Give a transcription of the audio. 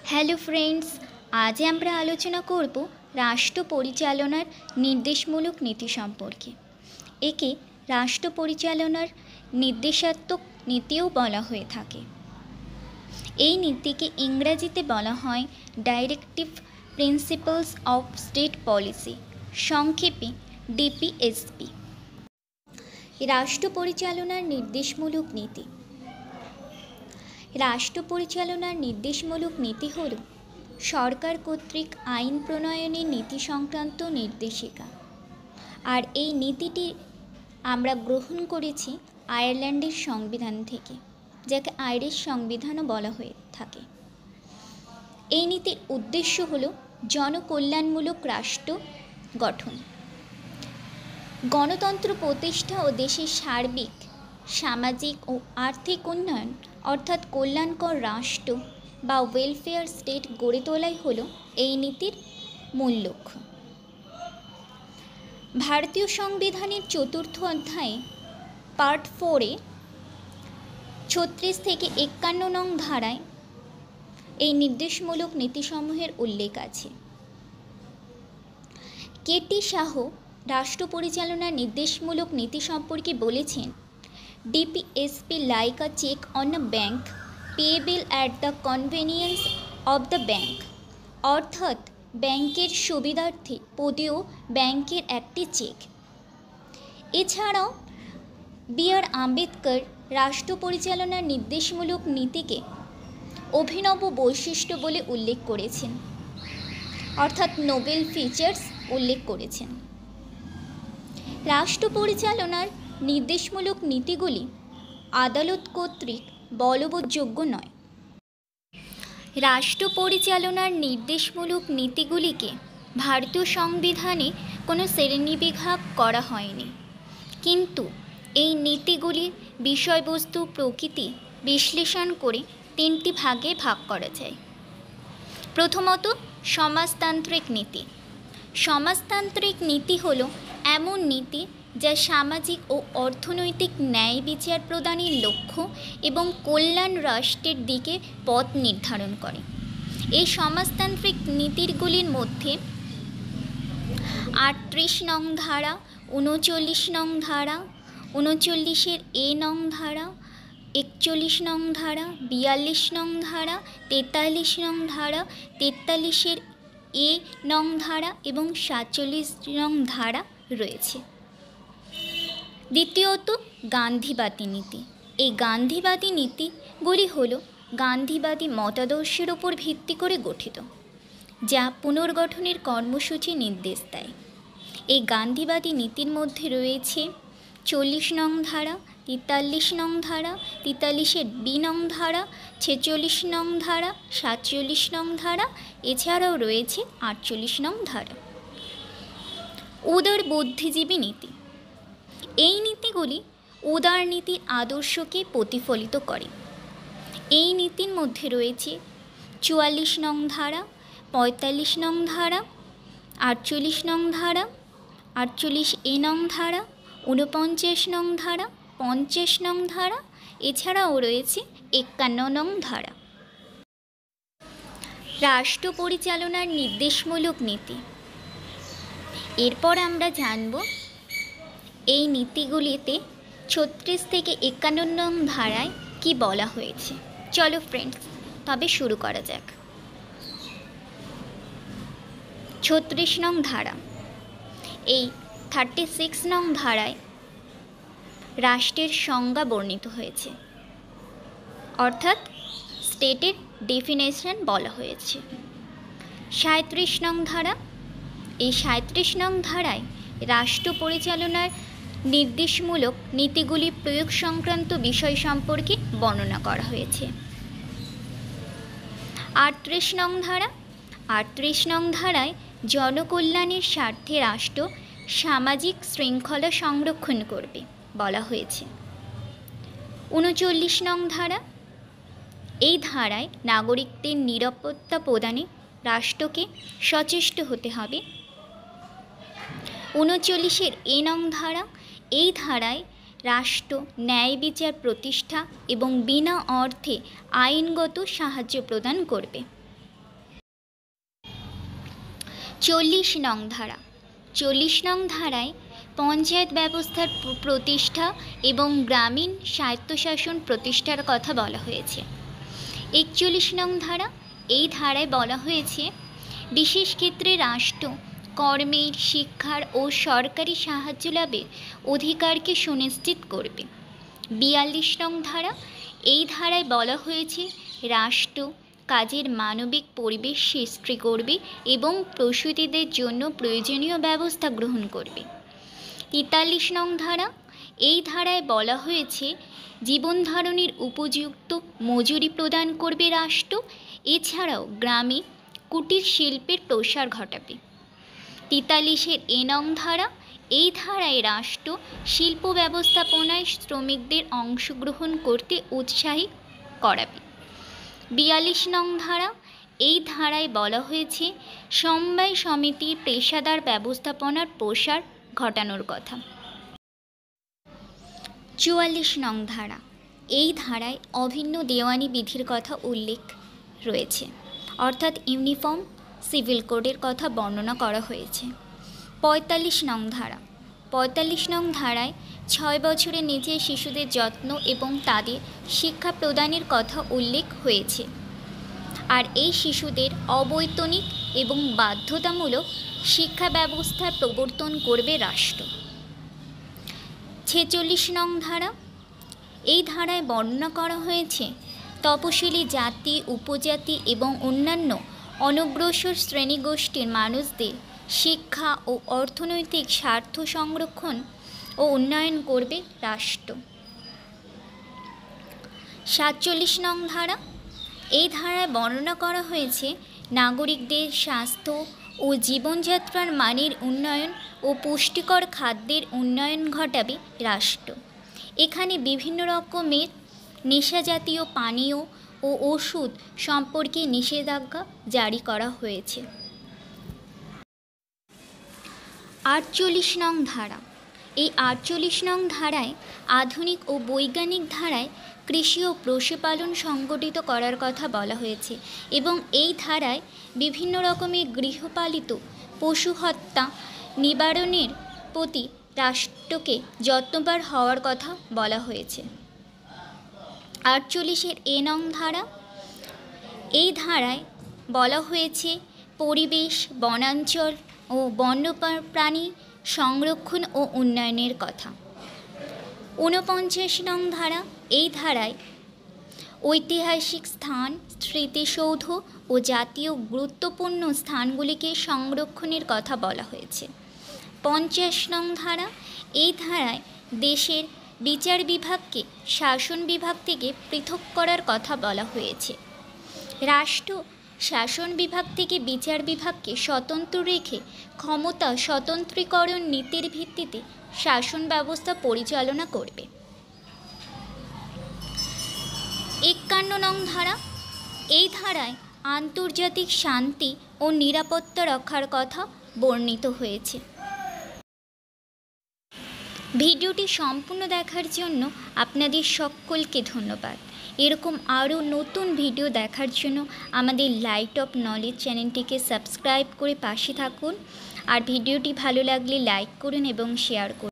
Hello friends, আজ আমরা আলোচনা করব রাষ্ট্র পরিচালনার নির্দেশমূলক নীতি সম্পর্কে। একে রাষ্ট্র পরিচালনার নির্দেশাত্মক নীতিও বলা হয়ে থাকে। এই নীতিকে ইংরেজিতে বলা হয় directive principles of state policy, সংক্ষেপে ডিপিএসপি। রাষ্ট্র পরিচালনার নির্দেশমূলক নীতি। রাষ্ট্র পরিচালনার নির্দেশমূলক নীতি হল সরকার কর্তৃক আইন প্রণয়নের নীতি সংক্রান্ত নির্দেশিকা। আর এই নীতিটি আমরা গ্রহণ করেছি আয়ারল্যান্ডের সংবিধান থেকে, যাকে আইরিশ সংবিধানও বলা হয়ে থাকে। এই নীতির উদ্দেশ্য হল জনকল্যাণমূলক রাষ্ট্র গঠন, গণতন্ত্র প্রতিষ্ঠা ও দেশের সার্বিক সামাজিক ও আর্থিক উন্নয়ন অর্থাৎ কল্যাণকর রাষ্ট্র বা ওয়েলফেয়ার স্টেট গড়ে তোলাই হল এই নীতির মূল লক্ষ্য। ভারতীয় সংবিধানের 4th অধ্যায়ে পার্ট 4-এ 36 থেকে 51 নং ধারায় এই নির্দেশমূলক নীতিসমূহের উল্লেখ আছে। কেটি শাহ রাষ্ট্র পরিচালনার নির্দেশমূলক নীতি সম্পর্কে বলেছেন, DPSP like a cheque on a bank payable at the convenience of the bank, অর্থাৎ ব্যাংকের সুবিধার্থে পদেও ব্যাংকের একটি চেক। এছাড়াও বি.আর. আম্বেদকর রাষ্ট্র পরিচালনার নির্দেশমূলক নীতিকে অভিনব বৈশিষ্ট্য বলে উল্লেখ করেছেন, অর্থাৎ নোবেল ফিচার্স উল্লেখ করেছেন। রাষ্ট্র পরিচালনার নির্দেশমূলক নীতিগুলি আদালত কর্তৃক বলবৎযোগ্য নয়। রাষ্ট্র পরিচালনার নির্দেশমূলক নীতিগুলিকে ভারতীয় সংবিধানে কোনো শ্রেণীবিভাগ করা হয়নি, কিন্তু এই নীতিগুলির বিষয়বস্তু প্রকৃতি বিশ্লেষণ করে 3টি ভাগে ভাগ করা যায়। প্রথমত, সমাজতান্ত্রিক নীতি। সমাজতান্ত্রিক নীতি হল এমন নীতি যা সামাজিক ও অর্থনৈতিক ন্যায় বিচার প্রদানের লক্ষ্য এবং কল্যাণ রাষ্ট্রের দিকে পথ নির্ধারণ করে। এই সমাজতান্ত্রিক নীতিগুলির মধ্যে 38 নং ধারা, 39 নং ধারা, 39-এর এ নং ধারা, 41 নং ধারা, 42 নং ধারা, 43 নং ধারা, 43-এর এ নং ধারা এবং 47 নং ধারা রয়েছে। দ্বিতীয়ত, গান্ধীবাদী নীতি। এই গান্ধীবাদী নীতিগুলি হল গান্ধীবাদী মতাদর্শের উপর ভিত্তি করে গঠিত, যা পুনর্গঠনের কর্মসূচি নির্দেশ দেয়। এই গান্ধীবাদী নীতির মধ্যে রয়েছে 40 নং ধারা, 43 নং ধারা, 43-এর বি নং ধারা, 46 নং ধারা, 47 নং ধারা, এছাড়াও রয়েছে 48 নং ধারা। উদার বুদ্ধিজীবী নীতি। এই নীতিগুলি উদারনীতির আদর্শকে প্রতিফলিত করে। এই নীতির মধ্যে রয়েছে 44 নং ধারা, 45 নং ধারা, 48 নং ধারা, 48 এ নং ধারা, 49 নং ধারা, 50 নং ধারা, এছাড়াও রয়েছে 51 নং ধারা। রাষ্ট্র পরিচালনার নির্দেশমূলক নীতি। এরপর আমরা জানব এই নীতিগুলিতে 36 থেকে 51 নং ধারায় কি বলা হয়েছে। চলো ফ্রেন্ডস, তবে শুরু করা যাক। 36 নং ধারা। এই 36 নং ধারায় রাষ্ট্রের সংজ্ঞা বর্ণিত হয়েছে, অর্থাৎ স্টেটের ডেফিনেশন বলা হয়েছে। 37 নং ধারা। এই 37 নং ধারায় রাষ্ট্র পরিচালনার নির্দেশমূলক নীতিগুলি প্রয়োগ সংক্রান্ত বিষয় সম্পর্কে বর্ণনা করা হয়েছে। 38 নং ধারা। 38 নং ধারায় জনকল্যাণের স্বার্থে রাষ্ট্র সামাজিক শৃঙ্খলা সংরক্ষণ করবে বলা হয়েছে। 39 নং ধারা। এই ধারায় নাগরিকদের নিরাপত্তা প্রদানে রাষ্ট্রকে সচেষ্ট হতে হবে। 39-এর এ নং ধারা। এই ধারায় রাষ্ট্র ন্যায় বিচার প্রতিষ্ঠা এবং বিনা অর্থে আইনগত সাহায্য প্রদান করবে। 40 নং ধারা। 40 নং ধারায় পঞ্চায়েত ব্যবস্থার প্রতিষ্ঠা এবং গ্রামীণ স্বায়ত্তশাসন প্রতিষ্ঠার কথা বলা হয়েছে। 41 নং ধারা। এই ধারায় বলা হয়েছে বিশেষ ক্ষেত্রে রাষ্ট্র কর্মের, শিক্ষার ও সরকারি সাহায্য লাভের অধিকারকে সুনিশ্চিত করবে। 42 নং ধারা। এই ধারায় বলা হয়েছে রাষ্ট্র কাজের মানবিক পরিবেশ সৃষ্টি করবে এবং প্রসূতিদের জন্য প্রয়োজনীয় ব্যবস্থা গ্রহণ করবে। 43 নং ধারা। এই ধারায় বলা হয়েছে জীবনধারণের উপযুক্ত মজুরি প্রদান করবে রাষ্ট্র, এছাড়াও গ্রামে কুটির শিল্পের প্রসার ঘটাবে। 43-এর এ নং ধারা। এই ধারায় রাষ্ট্র শিল্প ব্যবস্থাপনায় শ্রমিকদের অংশগ্রহণ করতে উৎসাহী করাবে। 42 নং ধারা। এই ধারায় বলা হয়েছে সমবায় সমিতির পেশাদার ব্যবস্থাপনার প্রসার ঘটানোর কথা। 44 নং ধারা। এই ধারায় অভিন্ন দেওয়ানি বিধির কথা উল্লেখ রয়েছে, অর্থাৎ ইউনিফর্ম সিভিল কোডের কথা বর্ণনা করা হয়েছে। 45 নং ধারা। 45 নং ধারায় 6 বছরের নিচে শিশুদের যত্ন এবং তাদের শিক্ষা প্রদানের কথা উল্লেখ হয়েছে, আর এই শিশুদের অবৈতনিক এবং বাধ্যতামূলক শিক্ষা ব্যবস্থার প্রবর্তন করবে রাষ্ট্র। 46 নং ধারা। এই ধারায় বর্ণনা করা হয়েছে তপশিলি জাতি, উপজাতি এবং অন্যান্য অনগ্রসর শ্রেণীগোষ্ঠীর মানুষদের শিক্ষা ও অর্থনৈতিক স্বার্থ সংরক্ষণ ও উন্নয়ন করবে রাষ্ট্র। 47 নং ধারা। এই ধারায় বর্ণনা করা হয়েছে নাগরিকদের স্বাস্থ্য ও জীবনযাত্রার মানের উন্নয়ন ও পুষ্টিকর খাদ্যের উন্নয়ন ঘটাবে রাষ্ট্র। এখানে বিভিন্ন রকমের নেশাজাতীয় পানীয় ও ওষুধ সম্পর্কে নিষেধাজ্ঞা জারি করা হয়েছে। 48 নং ধারা। এই 48 নং ধারায় আধুনিক ও বৈজ্ঞানিক ধারায় কৃষি ও পশুপালন সংগঠিত করার কথা বলা হয়েছে এবং এই ধারায় বিভিন্ন রকমের গৃহপালিত পশু হত্যা নিবারণের প্রতি রাষ্ট্রকে যত্নবান হওয়ার কথা বলা হয়েছে। 48-এর এ নং ধারা। এই ধারায় বলা হয়েছে পরিবেশ, বনাঞ্চল ও বন্যপ্রাণী সংরক্ষণ ও উন্নয়নের কথা। 49 নং ধারা। এই ধারায় ঐতিহাসিক স্থান, স্মৃতিসৌধ ও জাতীয় গুরুত্বপূর্ণ স্থানগুলিকে সংরক্ষণের কথা বলা হয়েছে। 50 নং ধারা। এই ধারায় দেশের বিচার বিভাগকে শাসন বিভাগ থেকে পৃথক করার কথা বলা হয়েছে। রাষ্ট্র শাসন বিভাগ থেকে বিচার বিভাগকে স্বতন্ত্র রেখে ক্ষমতা স্বতন্ত্রীকরণ নীতির ভিত্তিতে শাসন ব্যবস্থা পরিচালনা করবে। 51 নং ধারা। এই ধারায় আন্তর্জাতিক শান্তি ও নিরাপত্তা রক্ষার কথা বর্ণিত হয়েছে। ভিডিওটি সম্পূর্ণ দেখার জন্য আপনাদের সকলকে ধন্যবাদ। এরকম আরও নতুন ভিডিও দেখার জন্য আমাদের লাইট অফ নলেজ চ্যানেলটিকে সাবস্ক্রাইব করে পাশে থাকুন, আর ভিডিওটি ভালো লাগলে লাইক করুন এবং শেয়ার করুন।